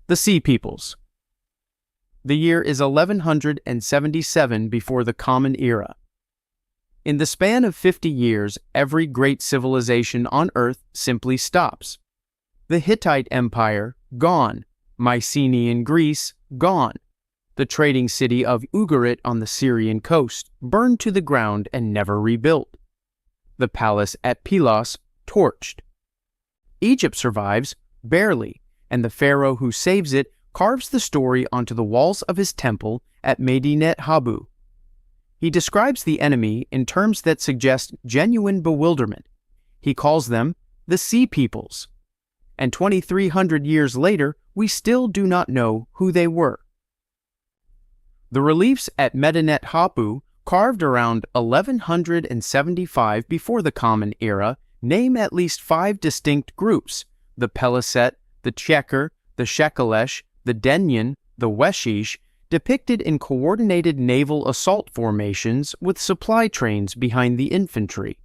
The Sea Peoples. The year is 1177 before the Common Era. In the span of 50 years, every great civilization on Earth simply stops. The Hittite Empire, gone. Mycenaean Greece, gone. The trading city of Ugarit on the Syrian coast, burned to the ground and never rebuilt. The palace at Pylos, torched. Egypt survives, barely, and the pharaoh who saves it carves the story onto the walls of his temple at Medinet Habu. He describes the enemy in terms that suggest genuine bewilderment. He calls them the Sea Peoples. And 2,300 years later, we still do not know who they were. The reliefs at Medinet Habu, carved around 1175 before the Common Era, name at least 5 distinct groups: the Peliset, the Checker, the Shekelesh, the Denyen, the Weshish, depicted in coordinated naval assault formations with supply trains behind the infantry.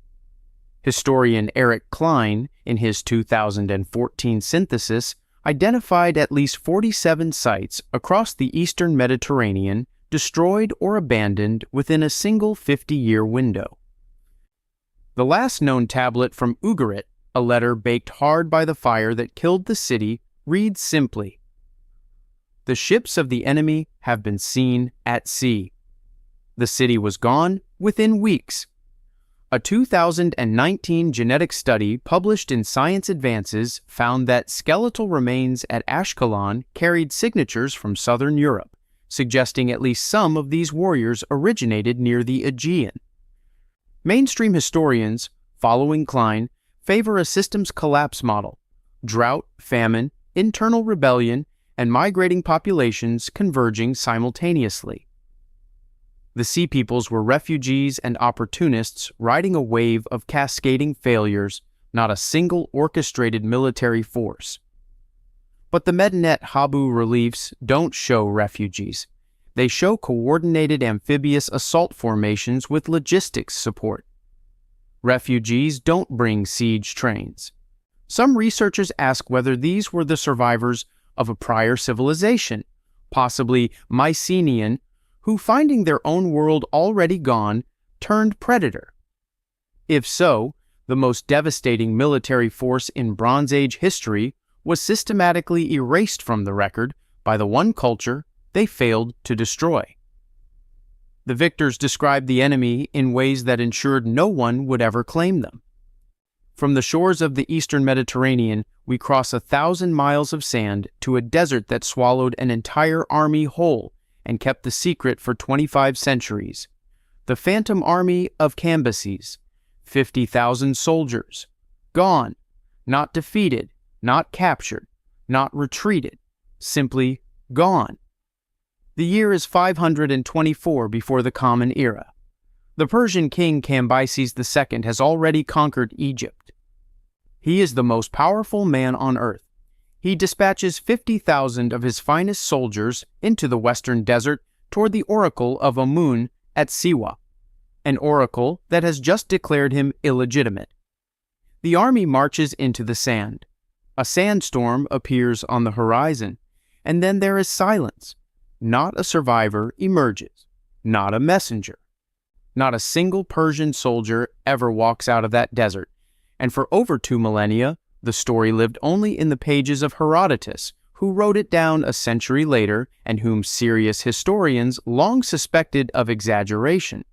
Historian Eric Klein, in his 2014 synthesis, identified at least 47 sites across the eastern Mediterranean destroyed or abandoned within a single 50-year window. The last known tablet from Ugarit, a letter baked hard by the fire that killed the city, reads simply, "The ships of the enemy have been seen at sea." The city was gone within weeks. A 2019 genetic study published in Science Advances found that skeletal remains at Ashkelon carried signatures from southern Europe, suggesting at least some of these warriors originated near the Aegean. Mainstream historians, following Klein, favor a systems collapse model: drought, famine, internal rebellion, and migrating populations converging simultaneously. The Sea Peoples were refugees and opportunists riding a wave of cascading failures, not a single orchestrated military force. But the Medinet Habu reliefs don't show refugees. They show coordinated amphibious assault formations with logistics support. Refugees don't bring siege trains. Some researchers ask whether these were the survivors of a prior civilization, possibly Mycenaean, who, finding their own world already gone, turned predator. If so, the most devastating military force in Bronze Age history was systematically erased from the record by the one culture they failed to destroy. The victors described the enemy in ways that ensured no one would ever claim them. From the shores of the eastern Mediterranean, we cross 1,000 miles of sand to a desert that swallowed an entire army whole and kept the secret for 25 centuries. The Phantom Army of Cambyses, 50,000 soldiers, gone, not defeated, not captured, not retreated, simply gone. The year is 524 before the Common Era. The Persian king Cambyses II has already conquered Egypt. He is the most powerful man on earth. He dispatches 50,000 of his finest soldiers into the western desert toward the oracle of Amun at Siwa, an oracle that has just declared him illegitimate. The army marches into the sand. A sandstorm appears on the horizon, and then there is silence. Not a survivor emerges, not a messenger. Not a single Persian soldier ever walks out of that desert, and for over 2 millennia, the story lived only in the pages of Herodotus, who wrote it down a century later and whom serious historians long suspected of exaggeration.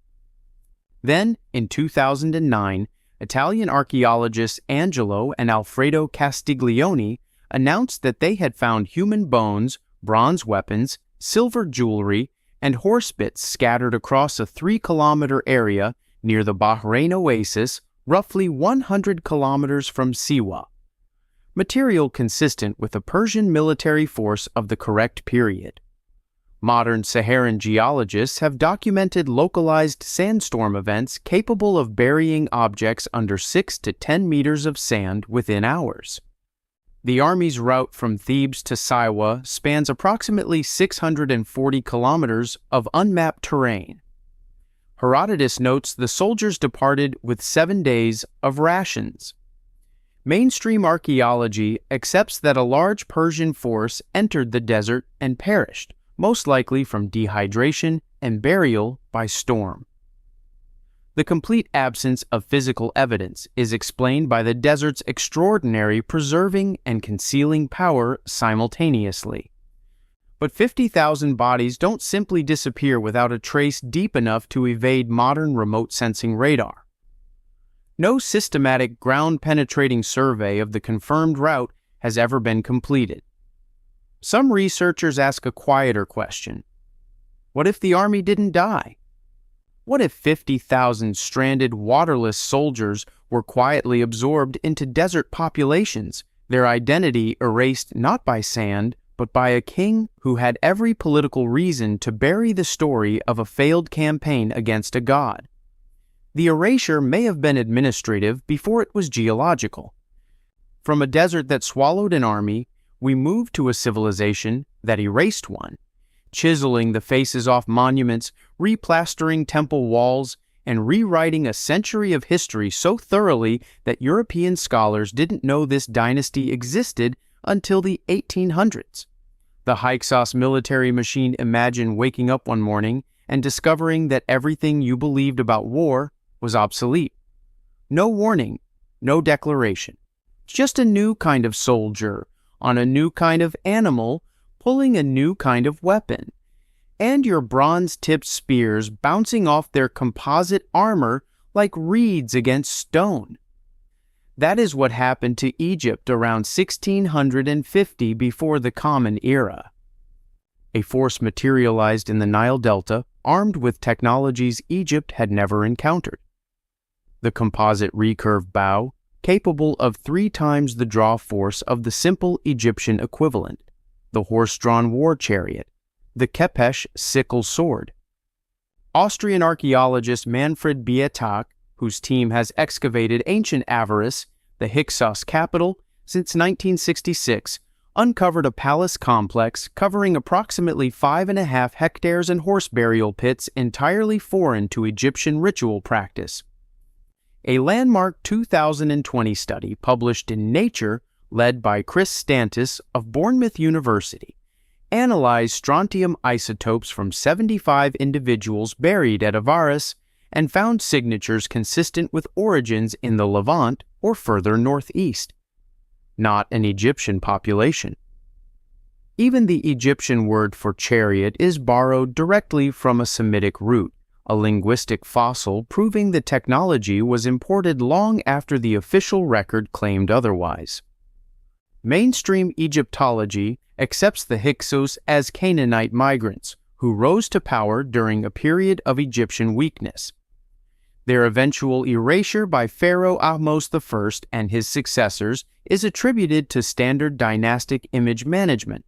Then, in 2009, Italian archaeologists Angelo and Alfredo Castiglione announced that they had found human bones, bronze weapons, silver jewelry, and horse bits scattered across a 3-kilometer area near the Bahrain oasis, roughly 100 kilometers from Siwa. Material consistent with a Persian military force of the correct period. Modern Saharan geologists have documented localized sandstorm events capable of burying objects under 6 to 10 meters of sand within hours. The army's route from Thebes to Siwa spans approximately 640 kilometers of unmapped terrain. Herodotus notes the soldiers departed with 7 days of rations. Mainstream archaeology accepts that a large Persian force entered the desert and perished, most likely from dehydration and burial by storm. The complete absence of physical evidence is explained by the desert's extraordinary preserving and concealing power simultaneously. But 50,000 bodies don't simply disappear without a trace deep enough to evade modern remote sensing radar. No systematic ground-penetrating survey of the confirmed route has ever been completed. Some researchers ask a quieter question. What if the army didn't die? What if 50,000 stranded, waterless soldiers were quietly absorbed into desert populations, their identity erased not by sand, but by a king who had every political reason to bury the story of a failed campaign against a god? The erasure may have been administrative before it was geological. From a desert that swallowed an army, we moved to a civilization that erased one, chiseling the faces off monuments, replastering temple walls, and rewriting a century of history so thoroughly that European scholars didn't know this dynasty existed until the 1800s. The Hyksos military machine. Imagine waking up one morning and discovering that everything you believed about war was obsolete. No warning, no declaration. Just a new kind of soldier on a new kind of animal pulling a new kind of weapon, and your bronze-tipped spears bouncing off their composite armor like reeds against stone. That is what happened to Egypt around 1650 before the Common Era. A force materialized in the Nile Delta, armed with technologies Egypt had never encountered. The composite recurve bow, capable of 3 times the draw force of the simple Egyptian equivalent, the horse-drawn war chariot, the kepesh sickle sword. Austrian archaeologist Manfred Bietak, whose team has excavated ancient Avaris, the Hyksos capital, since 1966, uncovered a palace complex covering approximately 5.5 hectares and horse burial pits entirely foreign to Egyptian ritual practice. A landmark 2020 study published in Nature, led by Chris Stantis of Bournemouth University, analyzed strontium isotopes from 75 individuals buried at Avaris and found signatures consistent with origins in the Levant or further northeast, not an Egyptian population. Even the Egyptian word for chariot is borrowed directly from a Semitic root, a linguistic fossil proving the technology was imported long after the official record claimed otherwise. Mainstream Egyptology accepts the Hyksos as Canaanite migrants who rose to power during a period of Egyptian weakness. Their eventual erasure by Pharaoh Ahmose I and his successors is attributed to standard dynastic image management,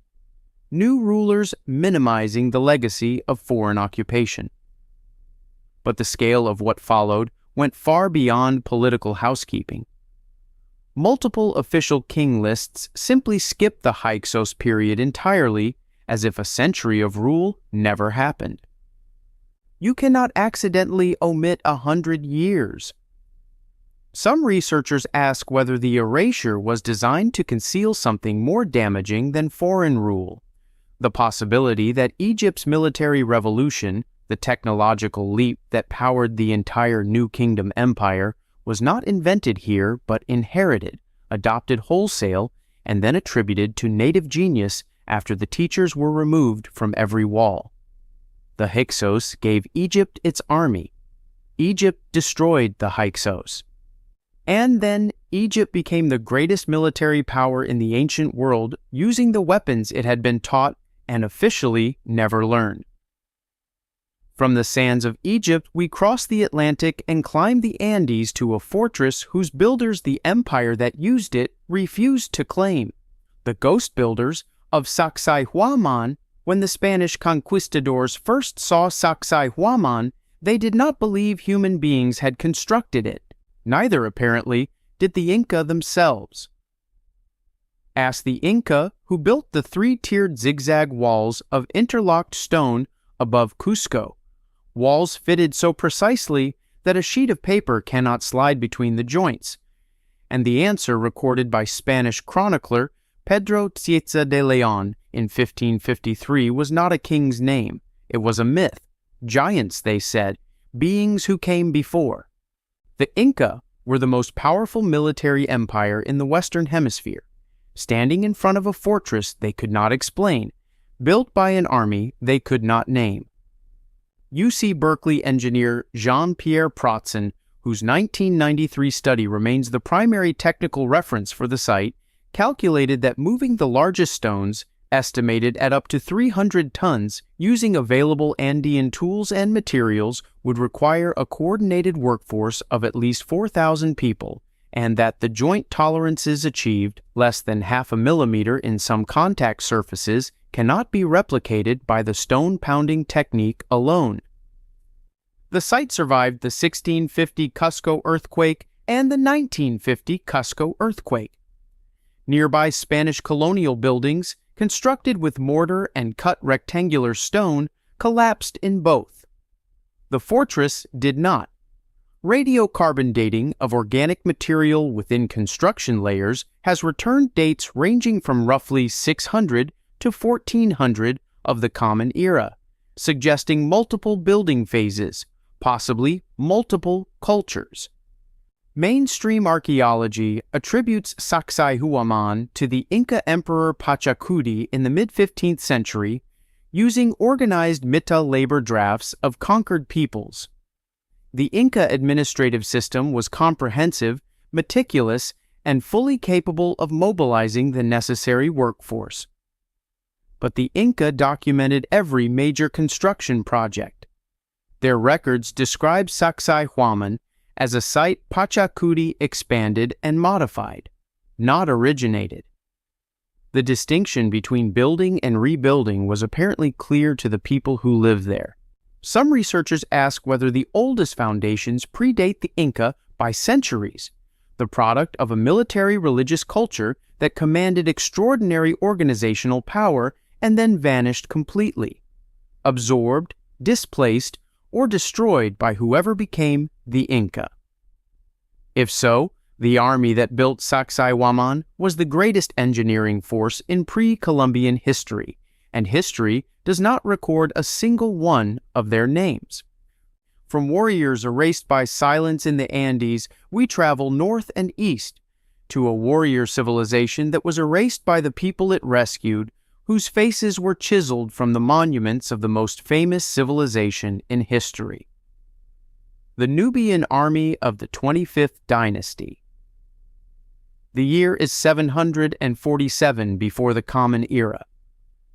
new rulers minimizing the legacy of foreign occupation. But the scale of what followed went far beyond political housekeeping. Multiple official king lists simply skip the Hyksos period entirely, as if a century of rule never happened. You cannot accidentally omit 100 years. Some researchers ask whether the erasure was designed to conceal something more damaging than foreign rule, the possibility that Egypt's military revolution, the technological leap that powered the entire New Kingdom empire, was not invented here but inherited, adopted wholesale, and then attributed to native genius after the teachers were removed from every wall. The Hyksos gave Egypt its army. Egypt destroyed the Hyksos. And then Egypt became the greatest military power in the ancient world using the weapons it had been taught and officially never learned. From the sands of Egypt, we crossed the Atlantic and climbed the Andes to a fortress whose builders the empire that used it refused to claim. The ghost builders of Sacsayhuaman. When the Spanish conquistadors first saw Sacsayhuaman, they did not believe human beings had constructed it. Neither, apparently, did the Inca themselves. Ask the Inca who built the 3-tiered zigzag walls of interlocked stone above Cusco, walls fitted so precisely that a sheet of paper cannot slide between the joints, and the answer, recorded by Spanish chronicler Pedro Cieza de Leon in 1553, was not a king's name. It was a myth. Giants, they said, beings who came before. The Inca were the most powerful military empire in the Western Hemisphere, standing in front of a fortress they could not explain, built by an army they could not name. UC Berkeley engineer Jean-Pierre Protzen, whose 1993 study remains the primary technical reference for the site, calculated that moving the largest stones, estimated at up to 300 tons, using available Andean tools and materials would require a coordinated workforce of at least 4,000 people, and that the joint tolerances achieved, less than half a millimeter in some contact surfaces, cannot be replicated by the stone-pounding technique alone. The site survived the 1650 Cusco earthquake and the 1950 Cusco earthquake. Nearby Spanish colonial buildings, constructed with mortar and cut rectangular stone, collapsed in both. The fortress did not. Radiocarbon dating of organic material within construction layers has returned dates ranging from roughly 600 to 1400 of the Common Era, suggesting multiple building phases, possibly multiple cultures. Mainstream archaeology attributes Sacsayhuaman to the Inca Emperor Pachacuti in the mid-15th century, using organized Mita labor drafts of conquered peoples. The Inca administrative system was comprehensive, meticulous, and fully capable of mobilizing the necessary workforce. But the Inca documented every major construction project. Their records describe Sacsayhuaman as a site Pachacuti expanded and modified, not originated. The distinction between building and rebuilding was apparently clear to the people who lived there. Some researchers ask whether the oldest foundations predate the Inca by centuries, the product of a military religious culture that commanded extraordinary organizational power and then vanished completely, absorbed, displaced, or destroyed by whoever became the Inca. If so, the army that built Sacsayhuaman was the greatest engineering force in pre-Columbian history, and history does not record a single one of their names. From warriors erased by silence in the Andes, we travel north and east to a warrior civilization that was erased by the people it rescued, whose faces were chiseled from the monuments of the most famous civilization in history. The Nubian army of the 25th dynasty. The year is 747 before the Common Era.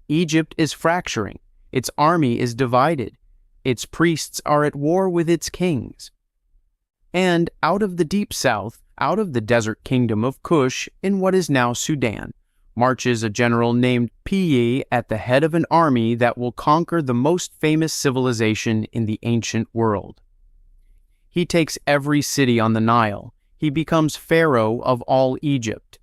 Egypt is fracturing, its army is divided, its priests are at war with its kings. And out of the deep south, out of the desert kingdom of Kush in what is now Sudan, marches a general named Piye at the head of an army that will conquer the most famous civilization in the ancient world. He takes every city on the Nile. He becomes pharaoh of all Egypt.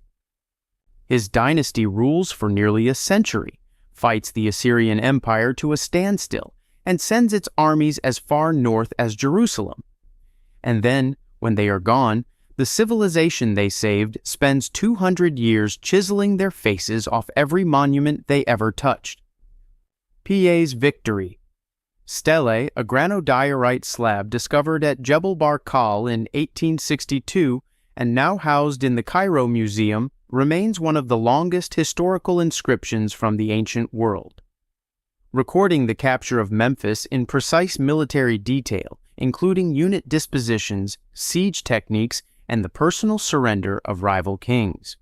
His dynasty rules for nearly a century, fights the Syrian Empire to a standstill, and sends its armies as far north as Jerusalem. And then, when they are gone, the civilization they saved spends 200 years chiseling their faces off every monument they ever touched. Piye's victory. Stele, a granodiorite slab discovered at Jebel Barkal in 1862 and now housed in the Cairo Museum, remains one of the longest historical inscriptions from the ancient world. Recording the capture of Memphis in precise military detail, including unit dispositions, siege techniques, and the personal surrender of rival kings.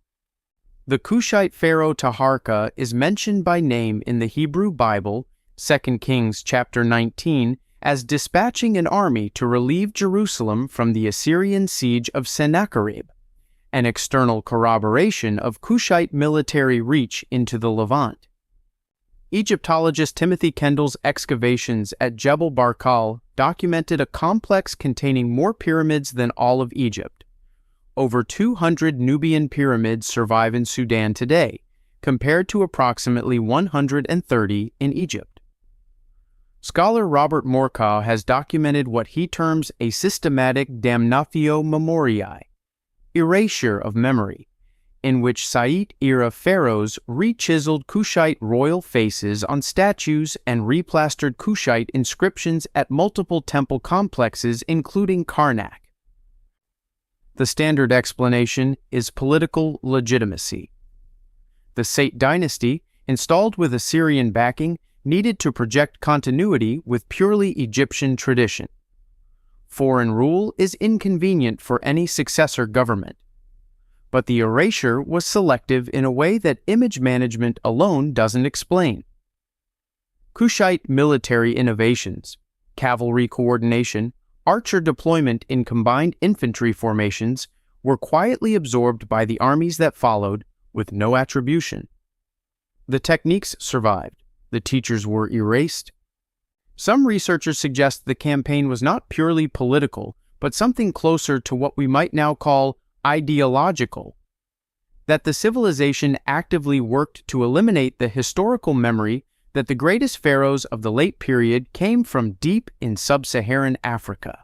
The Kushite pharaoh Taharka is mentioned by name in the Hebrew Bible, 2 Kings chapter 19, as dispatching an army to relieve Jerusalem from the Assyrian siege of Sennacherib, an external corroboration of Kushite military reach into the Levant. Egyptologist Timothy Kendall's excavations at Jebel Barkal documented a complex containing more pyramids than all of Egypt. Over 200 Nubian pyramids survive in Sudan today, compared to approximately 130 in Egypt. Scholar Robert Morkaw has documented what he terms a systematic damnatio memoriae. erasure of memory, in which Saite-era pharaohs re-chiseled Kushite royal faces on statues and replastered Kushite inscriptions at multiple temple complexes, including Karnak. The standard explanation is political legitimacy. The Saite dynasty, installed with Assyrian backing, needed to project continuity with purely Egyptian tradition. Foreign rule is inconvenient for any successor government. But the erasure was selective in a way that image management alone doesn't explain. Kushite military innovations, cavalry coordination, archer deployment in combined infantry formations were quietly absorbed by the armies that followed with no attribution. The techniques survived. The teachers were erased. Some researchers suggest the campaign was not purely political, but something closer to what we might now call ideological, that the civilization actively worked to eliminate the historical memory that the greatest pharaohs of the late period came from deep in sub-Saharan Africa.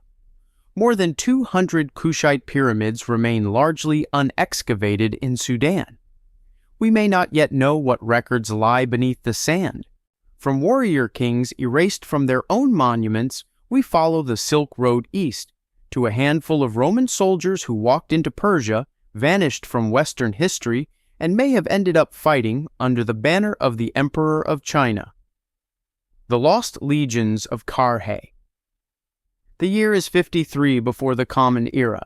More than 200 Kushite pyramids remain largely unexcavated in Sudan. We may not yet know what records lie beneath the sand. From warrior kings erased from their own monuments, we follow the Silk Road east, to a handful of Roman soldiers who walked into Persia, vanished from Western history, and may have ended up fighting under the banner of the Emperor of China. The Lost Legions of Carhes. The year is 53 before the Common Era.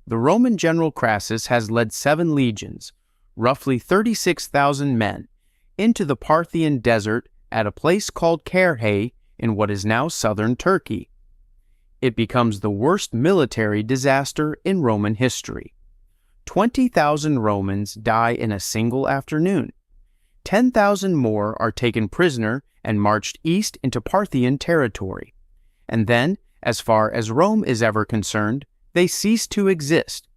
The Roman general Crassus has led 7 legions, roughly 36,000 men, into the Parthian desert at a place called Carhes in what is now southern Turkey. It becomes the worst military disaster in Roman history. 20,000 Romans die in a single afternoon. 10,000 more are taken prisoner and marched east into Parthian territory. And then, as far as Rome is ever concerned, they cease to exist.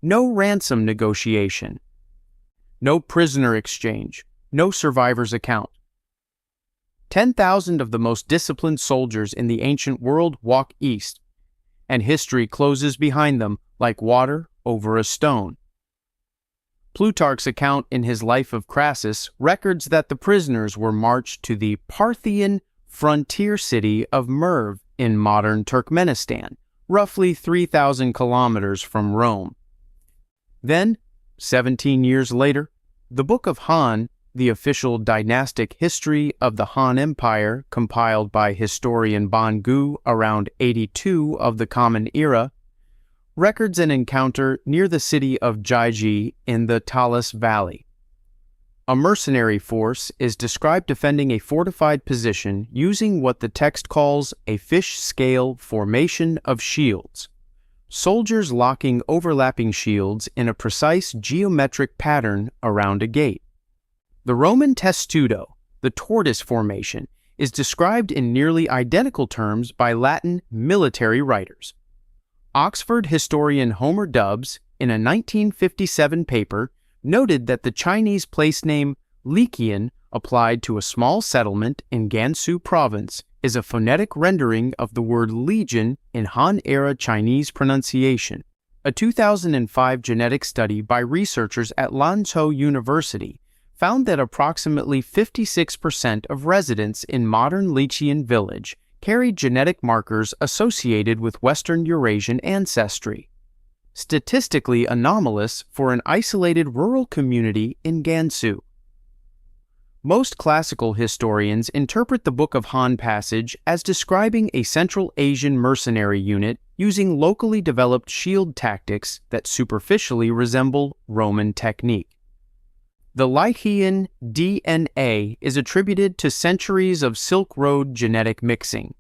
No ransom negotiation. No prisoner exchange. No survivor's account. 10,000 of the most disciplined soldiers in the ancient world walk east, and history closes behind them like water over a stone. Plutarch's account in his Life of Crassus records that the prisoners were marched to the Parthian frontier city of Merv in modern Turkmenistan, roughly 3,000 kilometers from Rome. Then, 17 years later, the Book of Han, the official dynastic history of the Han Empire compiled by historian Ban Gu around 82 of the Common Era, records an encounter near the city of Jaiji in the Talas Valley. A mercenary force is described defending a fortified position using what the text calls a fish-scale formation of shields, soldiers locking overlapping shields in a precise geometric pattern around a gate. The Roman testudo, the tortoise formation, is described in nearly identical terms by Latin military writers. Oxford historian Homer Dubbs, in a 1957 paper, noted that the Chinese place name Liqian, applied to a small settlement in Gansu province, is a phonetic rendering of the word legion in Han-era Chinese pronunciation. A 2005 genetic study by researchers at Lanzhou University found that approximately 56% of residents in modern Liqian village carried genetic markers associated with Western Eurasian ancestry, statistically anomalous for an isolated rural community in Gansu. Most classical historians interpret the Book of Han passage as describing a Central Asian mercenary unit using locally developed shield tactics that superficially resemble Roman technique. The Lycian DNA is attributed to centuries of Silk Road genetic mixing.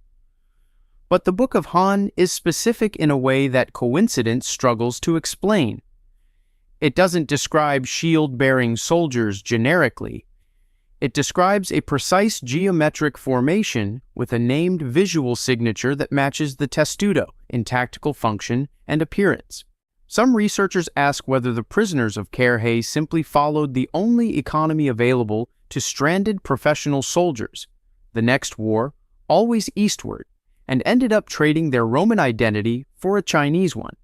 But the Book of Han is specific in a way that coincidence struggles to explain. It doesn't describe shield-bearing soldiers generically. It describes a precise geometric formation with a named visual signature that matches the testudo in tactical function and appearance. Some researchers ask whether the prisoners of Carhes simply followed the only economy available to stranded professional soldiers, the next war, always eastward, and ended up trading their Roman identity for a Chinese one.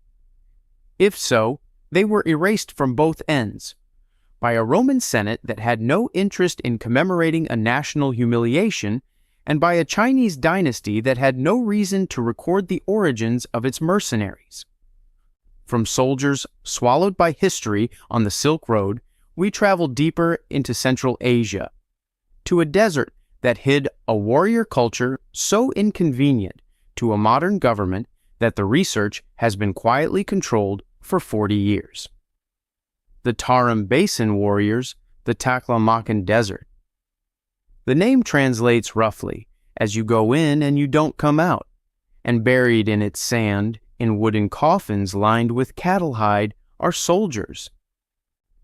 If so, they were erased from both ends by a Roman Senate that had no interest in commemorating a national humiliation, and by a Chinese dynasty that had no reason to record the origins of its mercenaries. From soldiers swallowed by history on the Silk Road, we traveled deeper into Central Asia, to a desert that hid a warrior culture so inconvenient to a modern government that the research has been quietly controlled for 40 years. The Tarim Basin warriors, the Taklamakan Desert. The name translates roughly as you go in and you don't come out, and buried in its sand, in wooden coffins lined with cattle hide, are soldiers.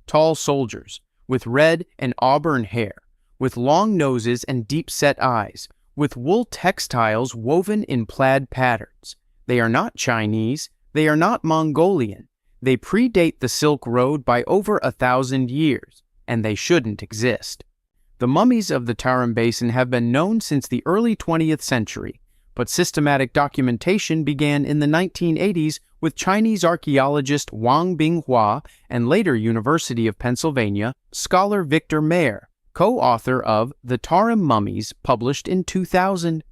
Tall soldiers, with red and auburn hair, with long noses and deep-set eyes, with wool textiles woven in plaid patterns. They are not Chinese, they are not Mongolian. They predate the Silk Road by over 1,000 years, and they shouldn't exist. The mummies of the Tarim Basin have been known since the early 20th century, but systematic documentation began in the 1980s with Chinese archaeologist Wang Binghua and later University of Pennsylvania scholar Victor Mayer, co-author of The Tarim Mummies, published in 2000.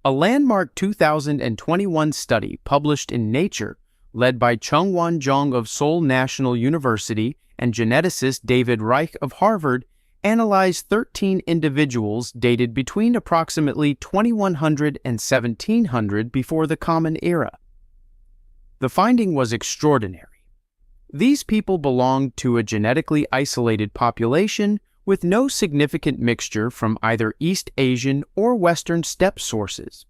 A landmark 2021 study published in Nature, led by Chengwan Zhong of Seoul National University and geneticist David Reich of Harvard, analyzed 13 individuals dated between approximately 2100 and 1700 before the Common Era. The finding was extraordinary. These people belonged to a genetically isolated population with no significant mixture from either East Asian or Western steppe sources.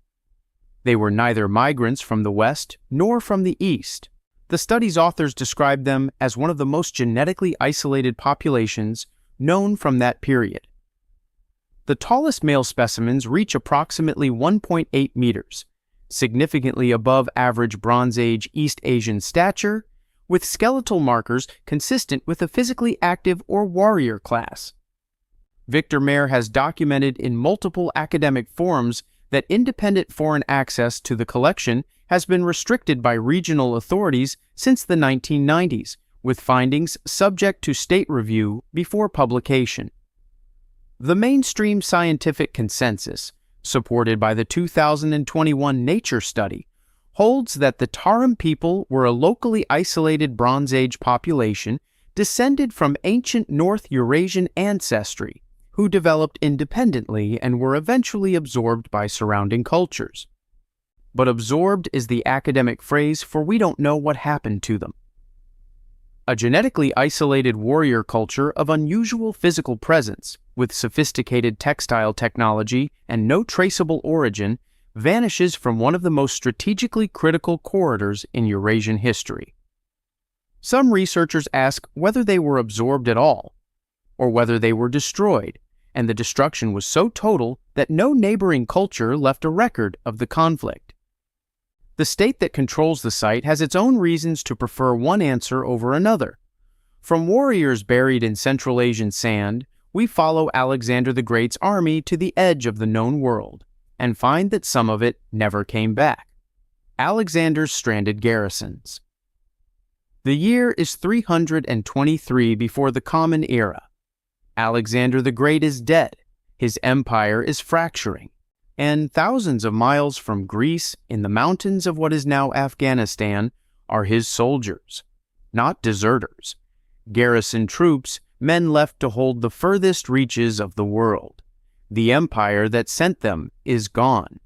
They were neither migrants from the West nor from the East. The study's authors described them as one of the most genetically isolated populations known from that period. The tallest male specimens reach approximately 1.8 meters, significantly above average Bronze Age East Asian stature, with skeletal markers consistent with a physically active or warrior class. Victor Mayer has documented in multiple academic forums that independent foreign access to the collection has been restricted by regional authorities since the 1990s, with findings subject to state review before publication. The mainstream scientific consensus, supported by the 2021 Nature study, holds that the Tarim people were a locally isolated Bronze Age population descended from ancient North Eurasian ancestry, who developed independently and were eventually absorbed by surrounding cultures. But absorbed is the academic phrase for we don't know what happened to them. A genetically isolated warrior culture of unusual physical presence, with sophisticated textile technology and no traceable origin, vanishes from one of the most strategically critical corridors in Eurasian history. Some researchers ask whether they were absorbed at all, or whether they were destroyed, and the destruction was so total that no neighboring culture left a record of the conflict. The state that controls the site has its own reasons to prefer one answer over another. From warriors buried in Central Asian sand, we follow Alexander the Great's army to the edge of the known world, and find that some of it never came back. Alexander's stranded garrisons. The year is 323 before the Common Era. Alexander the Great is dead, his empire is fracturing, and thousands of miles from Greece, in the mountains of what is now Afghanistan, are his soldiers, not deserters, garrison troops, men left to hold the furthest reaches of the world. The empire that sent them is gone.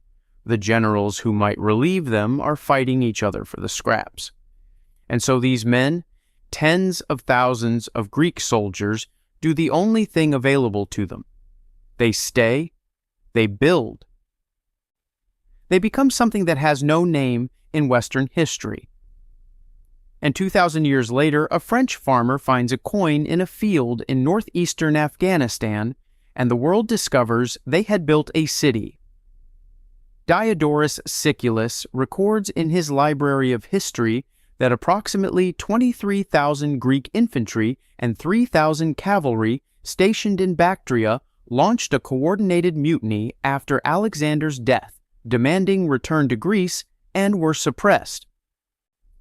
The generals who might relieve them are fighting each other for the scraps. And so these men, tens of thousands of Greek soldiers, do the only thing available to them. They stay, they build. They become something that has no name in Western history. And 2,000 years later, a French farmer finds a coin in a field in northeastern Afghanistan, and the world discovers they had built a city. Diodorus Siculus records in his Library of History that approximately 23,000 Greek infantry and 3,000 cavalry stationed in Bactria launched a coordinated mutiny after Alexander's death, demanding return to Greece, and were suppressed.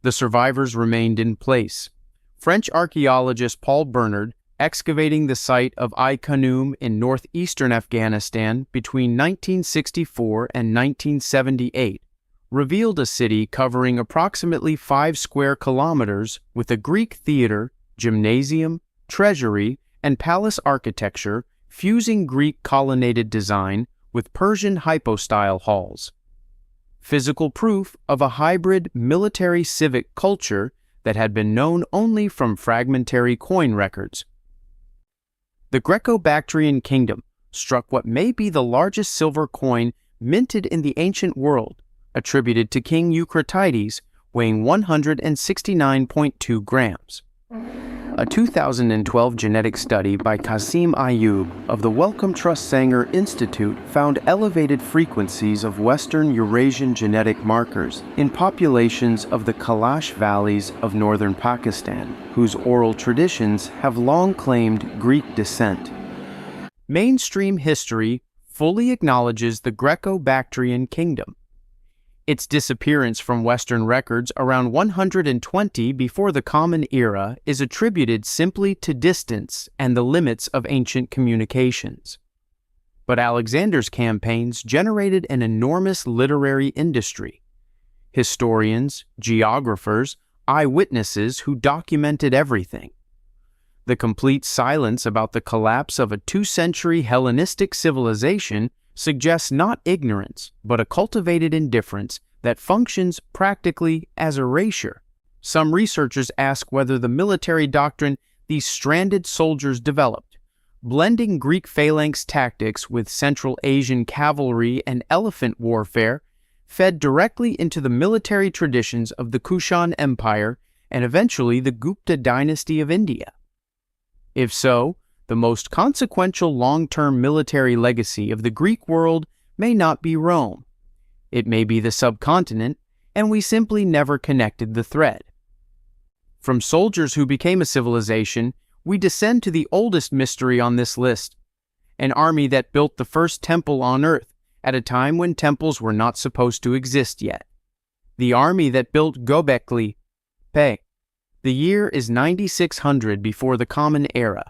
The survivors remained in place. French archaeologist Paul Bernard, excavating the site of Ai-Khanoum in northeastern Afghanistan between 1964 and 1978, revealed a city covering approximately 5 square kilometers with a Greek theater, gymnasium, treasury, and palace architecture fusing Greek colonnaded design with Persian hypostyle halls. Physical proof of a hybrid military-civic culture that had been known only from fragmentary coin records. The Greco-Bactrian kingdom struck what may be the largest silver coin minted in the ancient world, attributed to King Ugarit, weighing 169.2 grams. A 2012 genetic study by Qasim Ayub of the Wellcome Trust Sanger Institute found elevated frequencies of Western Eurasian genetic markers in populations of the Kailash valleys of northern Pakistan, whose oral traditions have long claimed Greek descent. Mainstream history fully acknowledges the Greco-Bactrian kingdom. Its disappearance from Western records around 120 before the Common Era is attributed simply to distance and the limits of ancient communications. But Alexander's campaigns generated an enormous literary industry. Historians, geographers, eyewitnesses who documented everything. The complete silence about the collapse of a 2-century Hellenistic civilization suggests not ignorance, but a cultivated indifference that functions practically as erasure. Some researchers ask whether the military doctrine these stranded soldiers developed, blending Greek phalanx tactics with Central Asian cavalry and elephant warfare, fed directly into the military traditions of the Kushan Empire and eventually the Gupta dynasty of India. If so, the most consequential long-term military legacy of the Greek world may not be Rome. It may be the subcontinent, and we simply never connected the thread. From soldiers who became a civilization, we descend to the oldest mystery on this list, an army that built the first temple on Earth at a time when temples were not supposed to exist yet. The army that built Göbekli Tepe. The year is 9600 before the Common Era.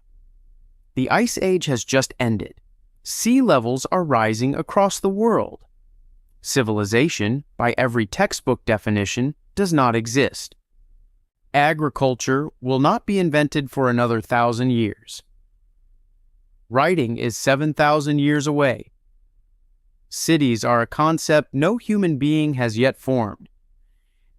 The Ice Age has just ended. Sea levels are rising across the world. Civilization, by every textbook definition, does not exist. Agriculture will not be invented for another 1,000 years. Writing is 7,000 years away. Cities are a concept no human being has yet formed.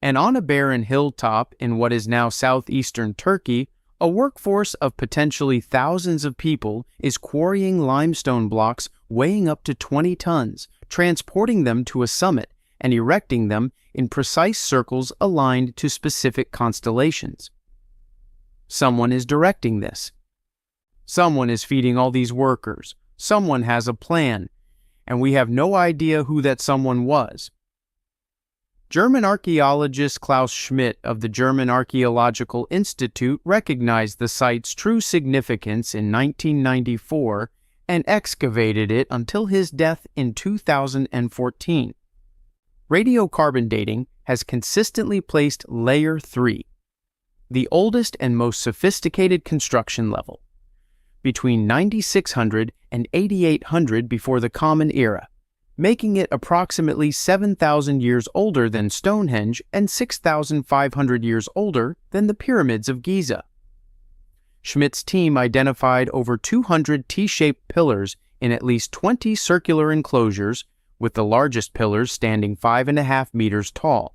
And on a barren hilltop in what is now southeastern Turkey, a workforce of potentially thousands of people is quarrying limestone blocks weighing up to 20 tons, transporting them to a summit and erecting them in precise circles aligned to specific constellations. Someone is directing this. Someone is feeding all these workers. Someone has a plan, and we have no idea who that someone was. German archaeologist Klaus Schmidt of the German Archaeological Institute recognized the site's true significance in 1994 and excavated it until his death in 2014. Radiocarbon dating has consistently placed Layer 3, the oldest and most sophisticated construction level, between 9600 and 8800 before the Common Era, making it approximately 7,000 years older than Stonehenge and 6,500 years older than the pyramids of Giza. Schmidt's team identified over 200 T-shaped pillars in at least 20 circular enclosures, with the largest pillars standing 5.5 meters tall.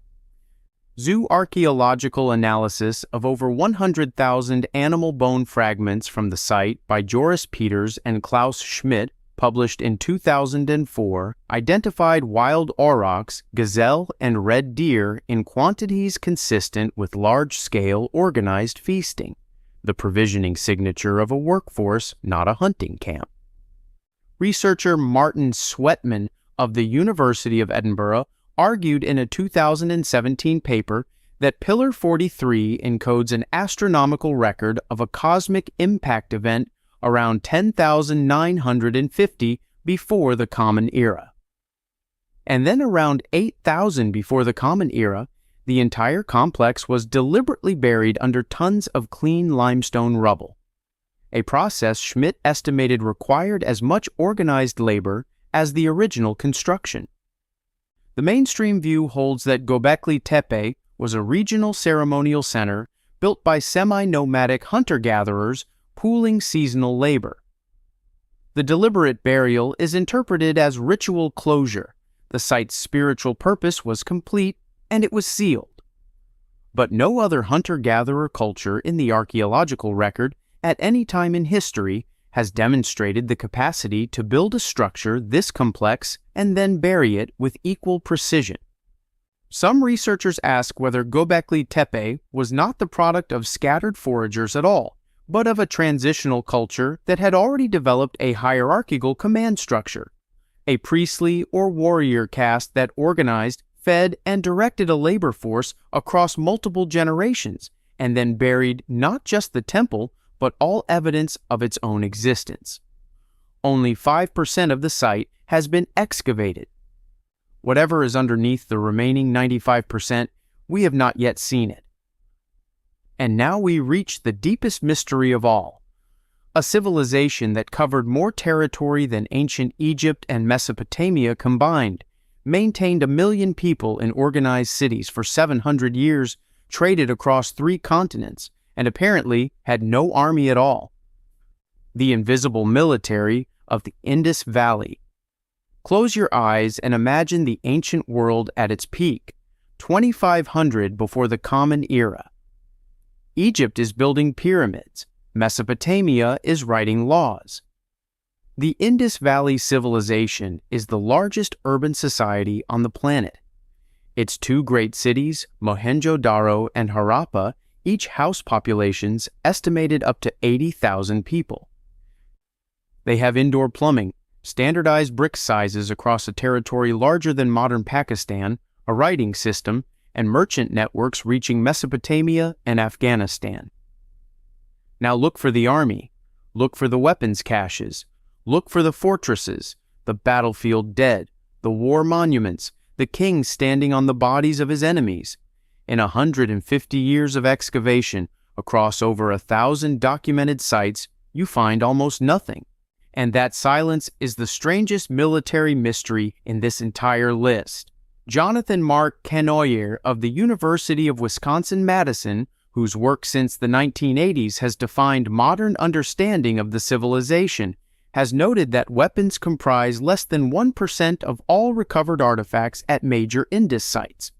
Zooarchaeological analysis of over 100,000 animal bone fragments from the site by Joris Peters and Klaus Schmidt, published in 2004, identified wild aurochs, gazelle, and red deer in quantities consistent with large-scale organized feasting, the provisioning signature of a workforce, not a hunting camp. Researcher Martin Sweatman of the University of Edinburgh argued in a 2017 paper that Pillar 43 encodes an astronomical record of a cosmic impact event around 10,950 before the Common Era. And then around 8,000 before the Common Era, The entire complex was deliberately buried under tons of clean limestone rubble, a process Schmidt estimated required as much organized labor as the original construction. The mainstream view holds that Göbekli Tepe was a regional ceremonial center built by semi-nomadic hunter-gatherers pooling seasonal labor. The deliberate burial is interpreted as ritual closure. The site's spiritual purpose was complete, and it was sealed. But no other hunter-gatherer culture in the archaeological record at any time in history has demonstrated the capacity to build a structure this complex and then bury it with equal precision. Some researchers ask whether Göbekli Tepe was not the product of scattered foragers at all, but of a transitional culture that had already developed a hierarchical command structure, a priestly or warrior caste that organized, fed, and directed a labor force across multiple generations, and then buried not just the temple, but all evidence of its own existence. Only 5% of the site has been excavated. Whatever is underneath the remaining 95%, we have not yet seen it. And now we reach the deepest mystery of all. A civilization that covered more territory than ancient Egypt and Mesopotamia combined, maintained 1 million people in organized cities for 700 years, traded across 3 continents, and apparently had no army at all. The invisible military of the Indus Valley. Close your eyes and imagine the ancient world at its peak, 2500 before the Common Era. Egypt is building pyramids. Mesopotamia is writing laws. The Indus Valley civilization is the largest urban society on the planet. Its 2 great cities, Mohenjo-Daro and Harappa, each house populations estimated up to 80,000 people. They have indoor plumbing, standardized brick sizes across a territory larger than modern Pakistan, a writing system, and merchant networks reaching Mesopotamia and Afghanistan. Now look for the army, look for the weapons caches, look for the fortresses, the battlefield dead, the war monuments, the king standing on the bodies of his enemies. In 150 years of excavation across over 1,000 documented sites, you find almost nothing. And that silence is the strangest military mystery in this entire list. Jonathan Mark Canoyer of the University of Wisconsin-Madison, whose work since the 1980s has defined modern understanding of the civilization, has noted that weapons comprise less than 1% of all recovered artifacts at major Indus sites,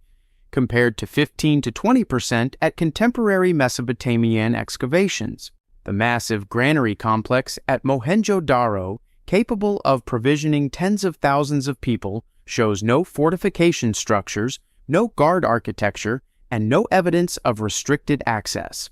compared to 15 to 20% at contemporary Mesopotamian excavations. The massive granary complex at Mohenjo-Daro, capable of provisioning tens of thousands of people, shows no fortification structures, no guard architecture, and no evidence of restricted access.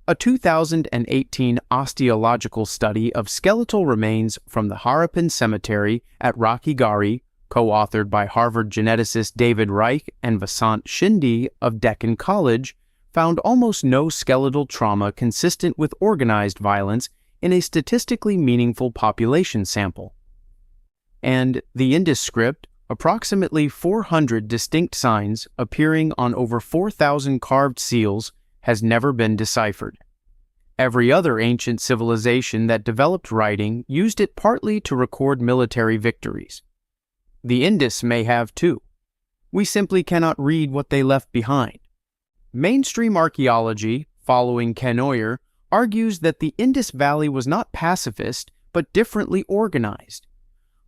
A 2018 osteological study of skeletal remains from the Harappan Cemetery at Rocky Gari, co-authored by Harvard geneticist David Reich and Vasant Shinde of Deccan College, found almost no skeletal trauma consistent with organized violence in a statistically meaningful population sample. And the Indus script, approximately 400 distinct signs appearing on over 4,000 carved seals, has never been deciphered. Every other ancient civilization that developed writing used it partly to record military victories. The Indus may have too. We simply cannot read what they left behind. Mainstream archaeology, following Canoyer, argues that the Indus Valley was not pacifist, but differently organized.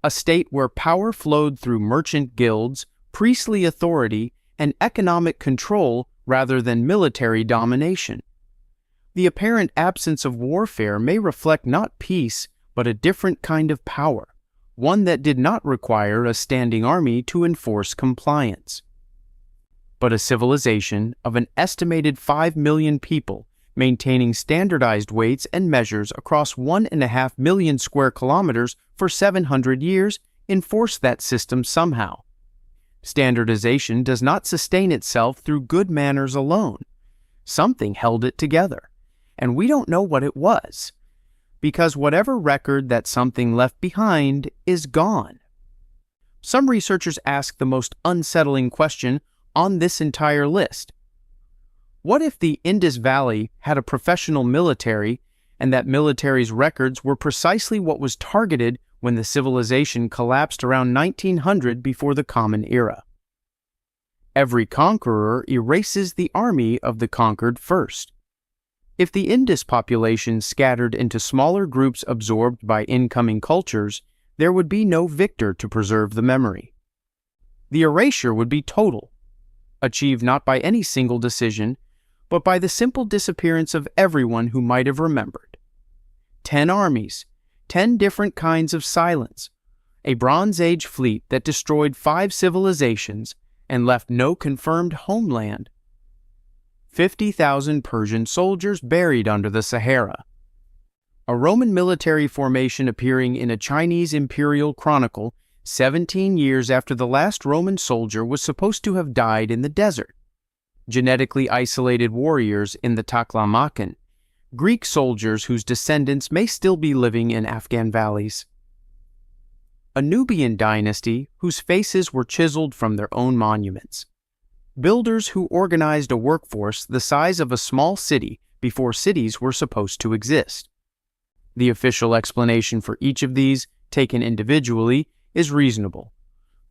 A state where power flowed through merchant guilds, priestly authority, and economic control rather than military domination. The apparent absence of warfare may reflect not peace, but a different kind of power, one that did not require a standing army to enforce compliance. But a civilization of an estimated 5 million people maintaining standardized weights and measures across 1.5 million square kilometers for 700 years enforced that system somehow. Standardization does not sustain itself through good manners alone. Something held it together, and we don't know what it was, because whatever record that something left behind is gone. Some researchers ask the most unsettling question on this entire list? What if the Indus Valley had a professional military and that military's records were precisely what was targeted when the civilization collapsed around 1900 before the Common Era? Every conqueror erases the army of the conquered first. If the Indus population scattered into smaller groups absorbed by incoming cultures, there would be no victor to preserve the memory. The erasure would be total, achieved not by any single decision, but by the simple disappearance of everyone who might have remembered. 10 armies, 10 different kinds of silence, a Bronze Age fleet that destroyed 5 civilizations and left no confirmed homeland. 50,000 Persian soldiers buried under the Sahara. A Roman military formation appearing in a Chinese imperial chronicle 17 years after the last Roman soldier was supposed to have died in the desert. Genetically isolated warriors in the Taklamakan, Greek soldiers whose descendants may still be living in Afghan valleys. A Nubian dynasty whose faces were chiseled from their own monuments. Builders who organized a workforce the size of a small city before cities were supposed to exist. The official explanation for each of these, taken individually, is reasonable.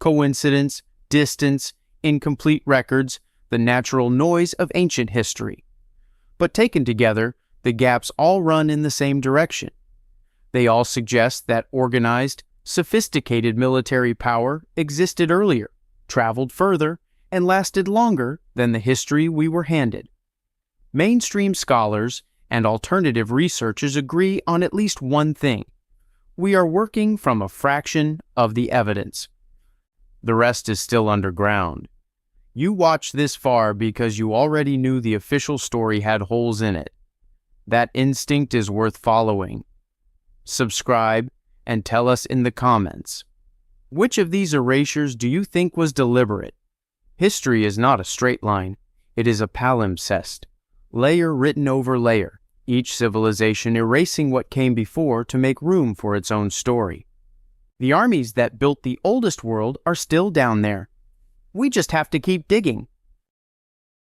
Coincidence, distance, incomplete records, the natural noise of ancient history. But taken together, the gaps all run in the same direction. They all suggest that organized, sophisticated military power existed earlier, traveled further, and lasted longer than the history we were handed. Mainstream scholars and alternative researchers agree on at least one thing. We are working from a fraction of the evidence. The rest is still underground. You watched this far because you already knew the official story had holes in it. That instinct is worth following. Subscribe and tell us in the comments. Which of these erasures do you think was deliberate? History is not a straight line. It is a palimpsest, layer written over layer, each civilization erasing what came before to make room for its own story. The armies that built the oldest world are still down there. We just have to keep digging.